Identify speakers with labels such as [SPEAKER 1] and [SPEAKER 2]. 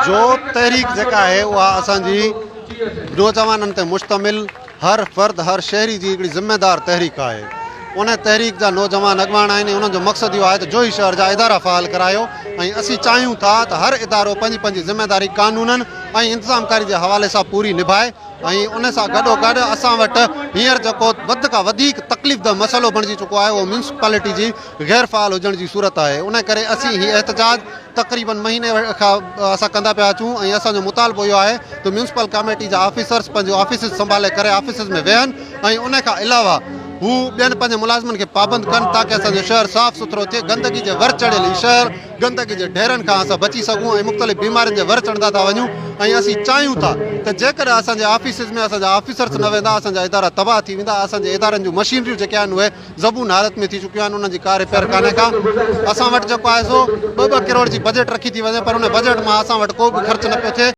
[SPEAKER 1] जो तहरीक जेका है उहा असांजी नौजवाननि ते मुश्तमिल हर फर्द हर शहरी जी हिकिड़ी ज़िम्मेदार तहरीक आहे। उन तहरीक जा नौजवान अॻवान आहिनि। उन्हनि जो मक़सदु इहो आहे त जोई शहर जा इदारा फ़ाल करायो ऐं असीं चाहियूं था त हर इदारो पंहिंजी पंहिंजी ज़िम्मेदारी कानूननि ऐं इंतिज़ामकारी जे हवाले सां पूरी निभाए। ऐं उन सां गॾोगॾु असां वटि हींअर जेको वधि खां वधीक तकलीफ़ मसइलो बणिजी चुको आहे उहो म्यूनसिपालिटी जी गैर फ़ाल हुजण जी सूरत आहे। उन करे असीं हीउ एहतजाज तक़रीबन महीने खां असां कंदा पिया अचूं ऐं असांजो मुतालबो इहो आहे त म्यूनसिपल कमेटी जा ऑफिसर्स पंहिंजो ऑफिस संभाले करे ऑफिसिस में वेहनि ऐं उन खां अलावा हू ॿियनि पंहिंजे मुलाज़िमनि खे पाबंद कनि ताकी असांजो शहर साफ़ सुथिरो थिए। गंदगी जे वर चढ़ियल ही शहर गंदगी जे ढेरनि खां असां बची सघूं ऐं मुख़्तलिफ़ बीमारियुनि जे वर चढ़ंदा था वञूं। ऐं असीं चाहियूं था त जेकॾहिं असांजे ऑफिसिस में असांजा ऑफिसर्स न वेंदा असांजा इदारा तबाह थी वेंदा। असांजे इदारनि जूं मशीनरियूं जेके आहिनि उहे ज़बून हालत में थी चुकियूं आहिनि। उन्हनि जी का रिपेयर कान्हे का। असां वटि जेको आहे सो 2-2 करोड़ जी बजट रखी थी वञे पर उन बजट मां असां वटि को बि ख़र्च न पियो थिए।